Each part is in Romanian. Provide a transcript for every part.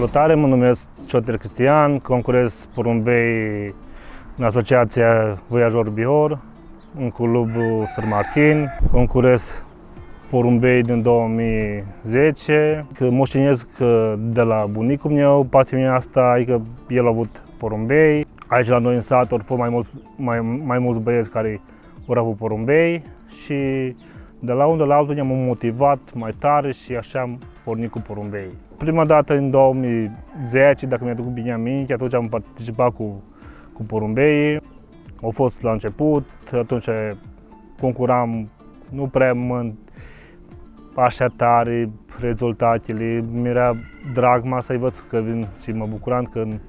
Salutare, mă numesc Ciotir Cristian, concurez porumbei în Asociația Voiajor Bihor, în clubul Săr Martin. Concurez porumbei din 2010, că moștenesc de la bunicul meu, pasiunea asta, adică el a avut porumbei. Aici la noi în sat au fost mai mulți băieți care au avut porumbei și de la unul la altul ne-am motivat mai tare și așa am pornit cu porumbei. Prima dată în 2010, dacă mi-aduc bine aminte, atunci am participat cu porumbei. Au fost la început, atunci concuram, nu prea așa tare rezultatele. Mi-era drag să-i văd că vin și mă bucuram când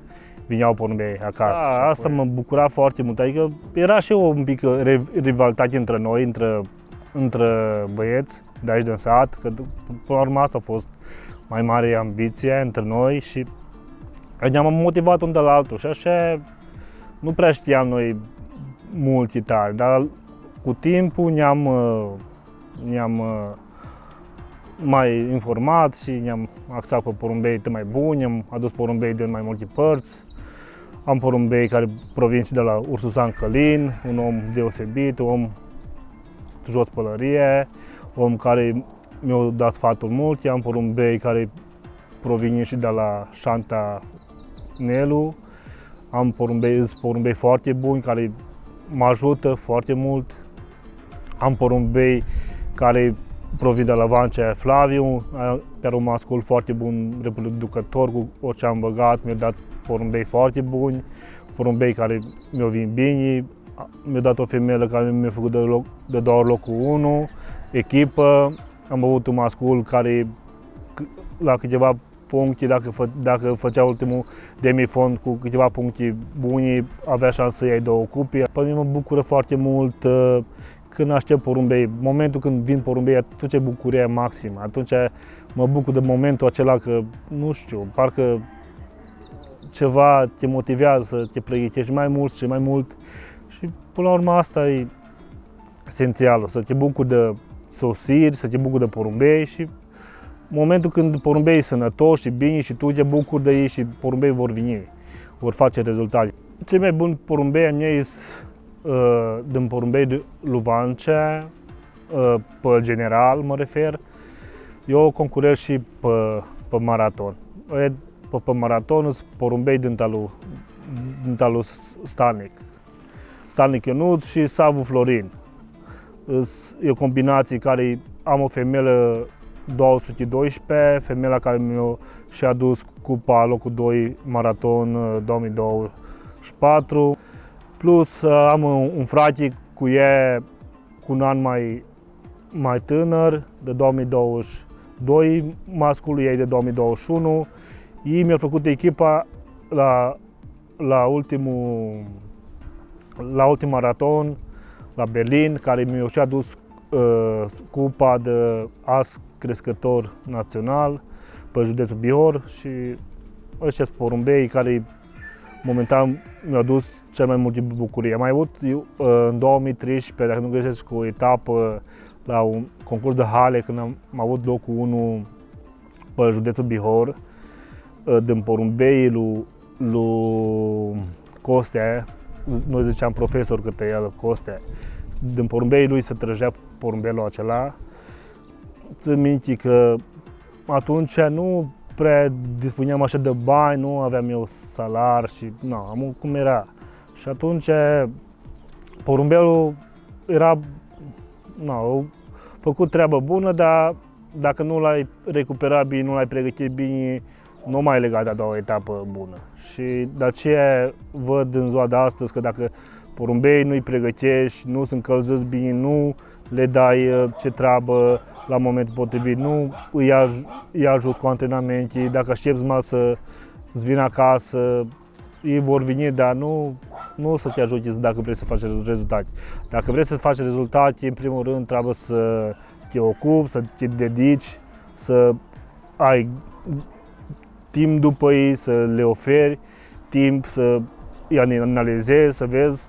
vineau porumbei acasă. Asta mă bucura foarte mult, adică era și o mică rivalitate între noi, între băieți de aici din sat, că până la urmă asta a fost mai mare ambiție între noi și ne-am motivat unul de la altul și așa nu prea știam noi multe tare, dar cu timpul ne-am mai informat și ne-am axat pe porumbei mai buni, am adus porumbei din mai multe părți. Am porumbei care provin și de la Ursusan Călin, un om deosebit, un om jos pălărie, om care mi-a dat sfaturi multe. Am porumbei care provin și de la Șanta Nelu. Am porumbei foarte buni care mă ajută foarte mult. Am porumbei care provin de la Vancea Flaviu, care un mascul foarte bun, reproducător, cu orice am băgat, mi-a dat porumbei foarte buni, porumbei care mi-au venit bine. Mi-a dat o femeie care mi-a făcut de 2 ori locul 1, echipă. Am avut un mascul care la câteva puncte, dacă făcea ultimul demifond cu câteva puncte bune, avea șansă să iei 2 cupe. Pe mine mă bucură foarte mult când aștept porumbei. Momentul când vin porumbei, atunci e bucuria maximă. Atunci mă bucur de momentul acela că, nu știu, parcă ceva te motivează, te pregătești mai mult și mai mult. Și până la urmă asta e esențial, să te bucuri de sosiri, să te bucuri de porumbei și momentul când porumbei e sănătoși și bine și tu te bucuri de ei și porumbei vor veni, vor face rezultate. Cei mai buni porumbei a mei sunt din porumbei de Luvancea, pe general mă refer. Eu concurez și pe maraton. Pe maraton sunt porumbei din talul Stalnic Ionuț și Savu Florin. E o combinație care am o femeie 212, femeia care și-a adus cupa locul 2 maraton 2024. Plus am un frate cu ea cu un an mai tânăr, de 2022, masculul ei de 2021. Ei mi-au făcut echipa la ultimul maraton la Berlin, care mi-a și adus cupa de as crescător național pe județul Bihor și ăștia sunt porumbei care momentan mi-au adus cel mai multe bucurie. Am mai avut în 2013, dacă nu greșesc, cu o etapă la un concurs de hale, când am avut locul 1 pe județul Bihor, din porumbei lui Costea. Noi ziceam profesor către el, Costea. Din porumbei lui se trăgea porumbelul acela. Țin minte că atunci nu prea dispuneam așa de bani, nu aveam eu salar și am cum era. Și atunci porumbelul era, a făcut treabă bună, dar dacă nu l-ai recuperat bine, nu l-ai pregătit bine, nu mai legat de a doua etapă bună. Și de aceea văd în ziua de astăzi că dacă porumbei nu-i pregătești, nu sunt încălziți bine, nu le dai ce treabă la momentul potrivit, nu îi ajuți cu antrenamente, dacă aștepți să-ți vină acasă, ei vor veni, dar nu să te ajute dacă vrei să faci rezultate. Dacă vrei să faci rezultate, în primul rând trebuie să te ocupi, să te dedici, să ai timp după ei, să le oferi timp, să îi analizezi, să vezi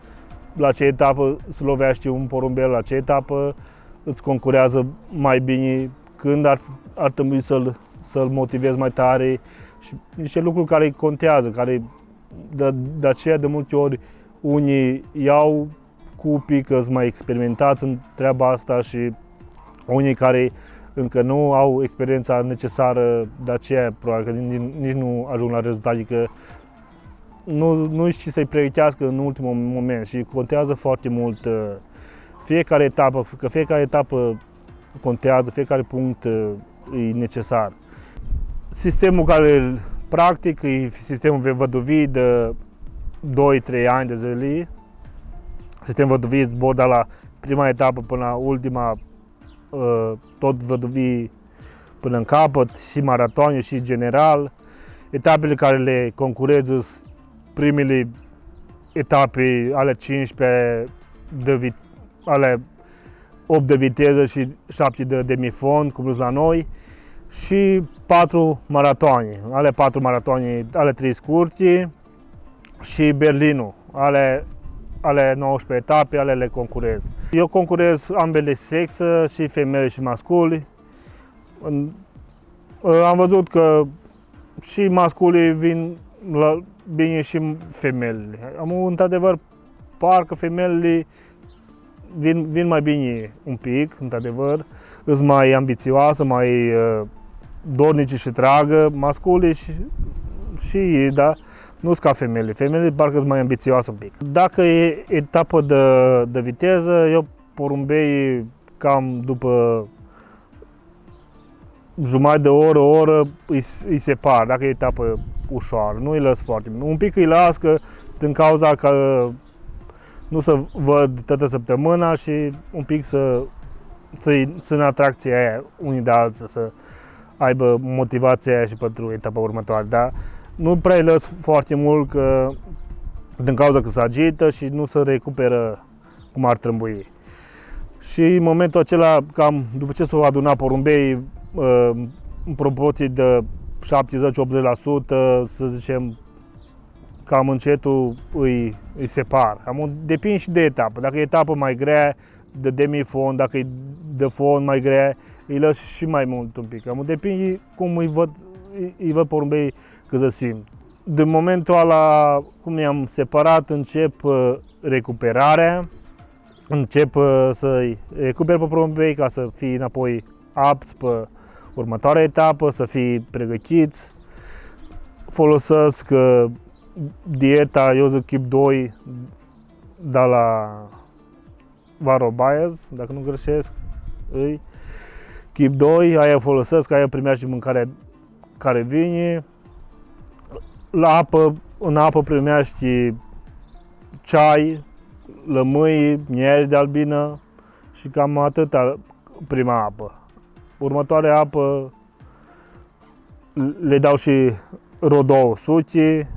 la ce etapă se lovește un porumbel, la ce etapă îți concurează mai bine, când ar trebui să-l motivez mai tare și niște lucruri care contează, care de aceea de multe ori unii iau cupii că sunt mai experimentați în treaba asta și unii care încă nu au experiența necesară, de aceea probabil că nici nu ajung la rezultat, adică nu știi să-i pregătească în ultimul moment și contează foarte mult fiecare etapă, că fiecare etapă contează, fiecare punct e necesar. Sistemul care îl practic e sistemul văduvii de 2-3 ani de zile. Sistemul văduvii zbor de la prima etapă până la ultima, tot văduvii până în capăt, și maratoane și general. Etapele care le concurez sunt primele etape ale 15 ale 8 de viteză și 7 de demifond, cum la noi, și 4 maratoane. Ale 4 maratoane, ale 3 scurte și Berlinul, ale 19 etape, ale le concurez. Eu concurez ambele sexe, și femei și masculi. Am văzut că și masculii vin bine și femeile. Într-adevăr, parcă femeile vin mai bine un pic, într-adevăr, sunt mai ambițioase, mai dornice și tragă, masculii și ei, da, nu sunt ca femeile. Femeile parcă sunt mai ambițioase un pic. Dacă e etapă de viteză, eu porumbei cam după jumătate de oră, o oră îi separ, dacă e etapă ușoară, nu îi las foarte mult. Un pic îi las că, din cauza că nu se văd toată săptămâna și un pic să țină atracția aia unii de alții, să aibă motivația aia și pentru etapa următoare. Dar nu prea îi las foarte mult că, din cauza că se agită și nu se recuperă cum ar trebui. Și în momentul acela, cam după ce s-au adunat porumbei, în proporție de 70-80%, să zicem, cam încetul îi separ. Depinde și de etapă. Dacă e etapă mai grea, de demifond, dacă e de fond mai grea, îi las și mai mult un pic. Depinde cum îi văd porumbei că se simt. Din momentul ăla, cum i-am separat, încep recuperarea. Încep să-i recuper pe porumbei ca să fie înapoi apți pe următoarea etapă, să fie pregătiți. Folosesc dieta, eu zic Keep 2 de la Varro Baez, dacă nu greșesc, Keep 2, aia folosesc, aia primește mâncarea care vine. În apă primește ceai, lămâi, miere de albină și cam atât prima apă. Următoarea apă le dau și rodou sute.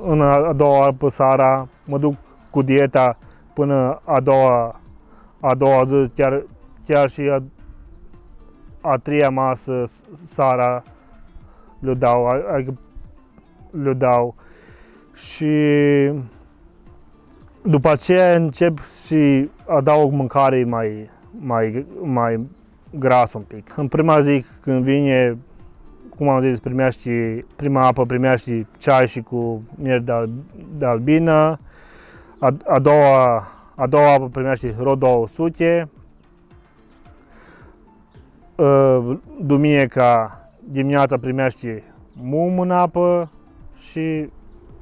În a doua apă seara mă duc cu dieta până a doua zi, chiar și a treia masă seara le dau și după aceea încep și adaug mâncare mai gras un pic. În prima zi când vine, cum am zis, prima apă primește ceai și cu miere de albină, a doua apă primește rodou sute, duminica dimineața primește mum în apă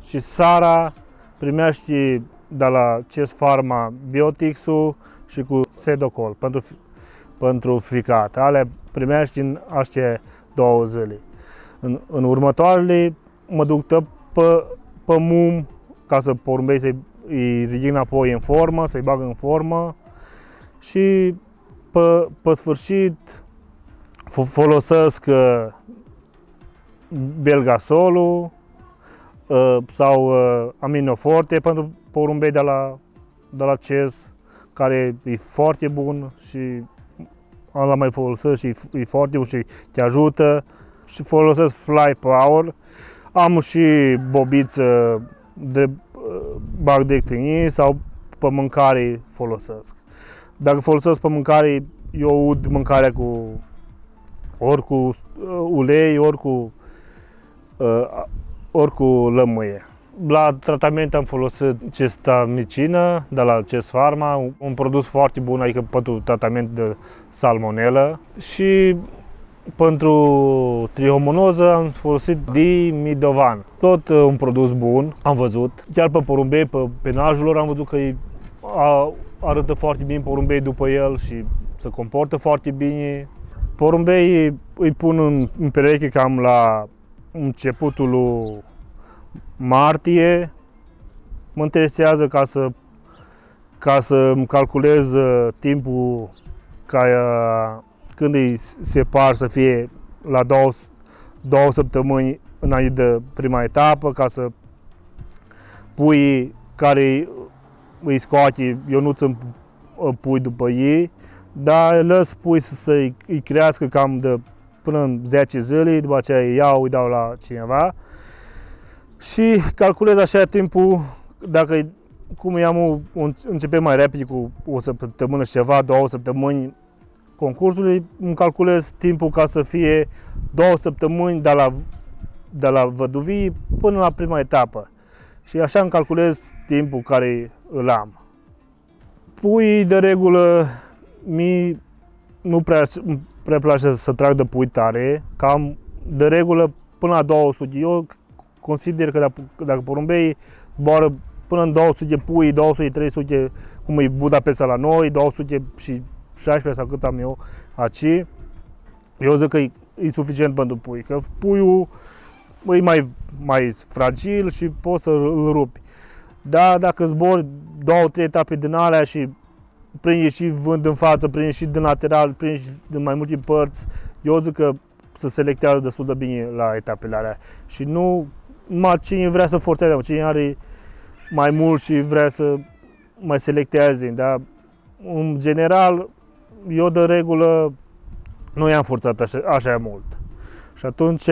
și seara primește de la CES Pharma Biotixul și cu Sedocol pentru ficat. Ale primești în astea 2 zile. În următoarele mă duc pe mum ca să porumbei să-i ridic înapoi în formă, să-i bag în formă și pe sfârșit folosesc Belgasolul sau Aminoforte pentru porumbei de la CES, care e foarte bun și l-am mai folosit și e foarte bun și te ajută. Și folosesc Fly Power. Am și bobiță de bag de clinii sau pe mâncare folosesc. Dacă folosesc pe mâncare, eu ud mâncarea cu ori cu ulei, ori cu lămâie. La tratament am folosit cestamicină de la Cest Pharma, un produs foarte bun, adică pentru tratament de salmonelă, și pentru trihomonoză am folosit dimidovan. Tot un produs bun, am văzut. Chiar pe porumbei, pe penajul lor, am văzut că arată foarte bine porumbei după el și se comportă foarte bine. Porumbei îi pun în pereche cam la începutul lui martie. Mă interesează ca să îmi calculez timpul când îi separ să fie la 2 săptămâni înainte de prima etapă, ca să puii care îi scoate, eu nu țin pui după ei, dar lăs pui să-i crească cam de până în 10 zile, după aceea îi iau, îi dau la cineva și calculez așa timpul, dacă cum începe mai repede cu o săptămână și ceva, 2 săptămâni concursului, îmi calculez timpul ca să fie 2 săptămâni de la văduvii până la prima etapă. Și așa îmi calculez timpul care îl am. Pui, de regulă, nu prea place să trag de pui tare, cam de regulă până la 200. Eu consider că dacă porumbei zboară până în 200 pui, 200-300, cum e Budapesta la noi, 216 sau cât am eu aici, eu zic că e suficient pentru pui, că puiul e mai fragil și poți să îl rupi. Dar dacă zbori 2-3 etape din alea și prinde și vânt în față, prinde și din lateral, prinde și din mai multe părți, eu zic că se selectează destul de bine la etapele alea. Și nu numai cine vrea să forțeze, cine are mai mult și vrea să mai selecteze, dar în general eu de regulă nu i-am forțat așa mult. Și atunci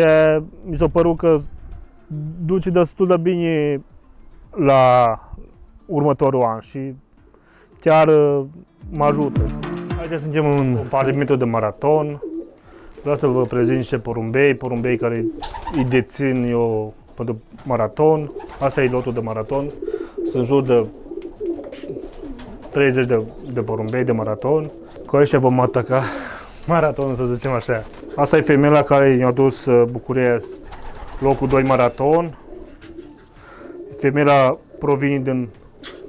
mi s-a părut că duce destul de bine la următorul an și chiar mă ajută. Aici suntem în compartimentul de maraton. Vreau să vă prezint niște porumbei care îi dețin eu pentru maraton. Asta e lotul de maraton. Sunt în jur de 30 de porumbei de maraton. Cu ăștia vom ataca maratonul, să zicem așa. Asta e femeia care i-a dus Bucuria locul 2 maraton. Femeia provine din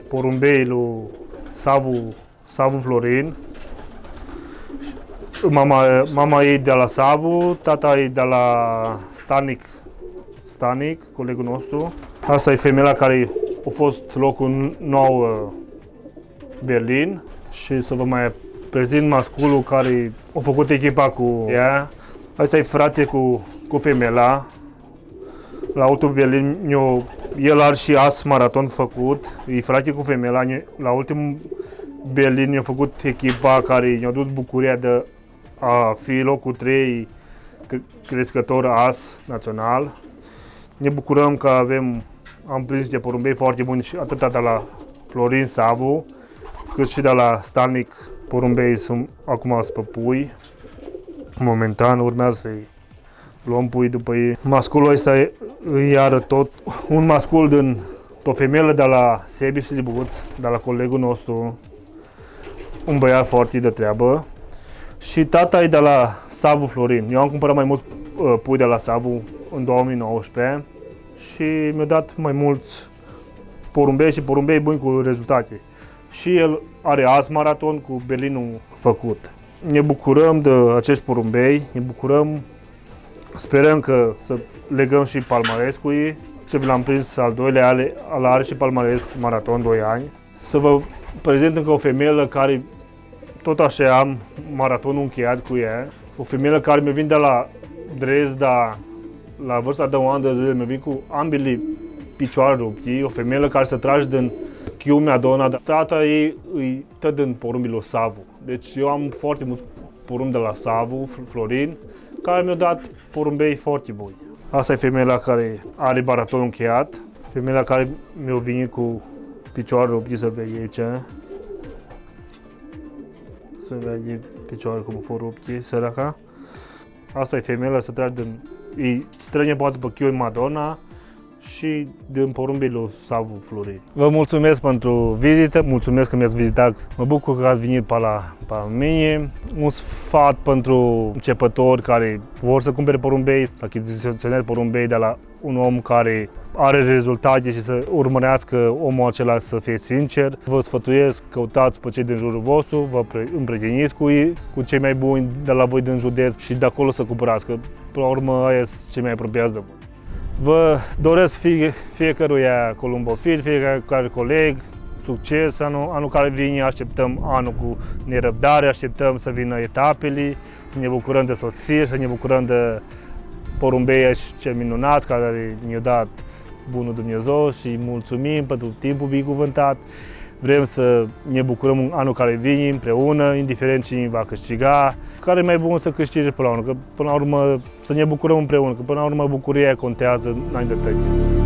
porumbei lui Savu Florin. Mama ei de la Savu, tata ei de la Stanic, colegul nostru. Asta e femeia care a fost locul 9 Berlin și să vă mai prezint masculul care a făcut echipa cu ea. Asta e frate cu femeia. La ultimul Berlin, el are și as maraton făcut, e frate cu femeia. La ultimul Berlin i-a făcut echipa care i-a dus bucuria de a fi locul 3 crescător as național. Ne bucurăm că am prins niște porumbei foarte buni, atât de la Florin Savu, cât și de la Stalnic. Porumbei sunt acum pe pui. Momentan urmează să-i luăm pui după ei. Masculul ăsta îi arăt tot. Un mascul din o femeie de la Sebi Silibuț, de la colegul nostru. Un băiat foarte de treabă. Și tata e de la Savu Florin. Eu am cumpărat mai mulți pui de la Savu în 2019 și mi-a dat mai mulți porumbei buni cu rezultate. Și el are as maraton cu Berlinul făcut. Ne bucurăm de acești porumbei, sperăm că să legăm și palmares cu ei. Ce vi l-am prins al doilea, are și palmares maraton 2 ani. Să vă prezint încă o femeie care tot așa am maratonul încheiat cu ea. O femeie care mi vine de la Dresda, la vârsta de 1 an de zile, mi vine cu ambele picioare rupti. O femeie care se trage din Chiumea Dona. Tata ei îi tot din porumbii lui Savu. Deci eu am foarte mulți porumbi de la Savu, Florin, care mi-au dat porumbei foarte buni. Asta e femeia care are maratonul încheiat. Femeia care mi-a venit cu picioare rupti, să vezi aici. Să vezi picioare cum au fost rupti, săraca. Asta e femeile să tragi din... Îi străine poate pe Chioi Madonna și din porumbei lui Savu Florin. Vă mulțumesc pentru vizită, mulțumesc că mi-ați vizitat. Mă bucur că ați venit pe la mine. Un sfat pentru începători care vor să cumpere porumbei, să achiziționeze porumbei de la un om care are rezultate și să urmărească omul acela să fie sincer. Vă sfătuiesc, căutați pe cei din jurul vostru, vă împrieteniți cu cei mai buni de la voi din județ și de acolo să cumpărați, că până la urmă aia sunt cei mai apropiați de voi. Vă doresc fiecăruia columbofil, fiecare coleg, succes anul care vine, așteptăm anul cu nerăbdare, așteptăm să vină etapele, să ne bucurăm de soție, să ne bucurăm de porumbei cei minunați care ne-au dat bunul Dumnezeu și mulțumim pentru timpul binecuvântat. Vrem să ne bucurăm anul care vine împreună, indiferent cine va câștiga. Care e mai bun să câștige până la urmă, că până la urmă să ne bucurăm împreună, că până la urmă bucuria contează înainte de toate.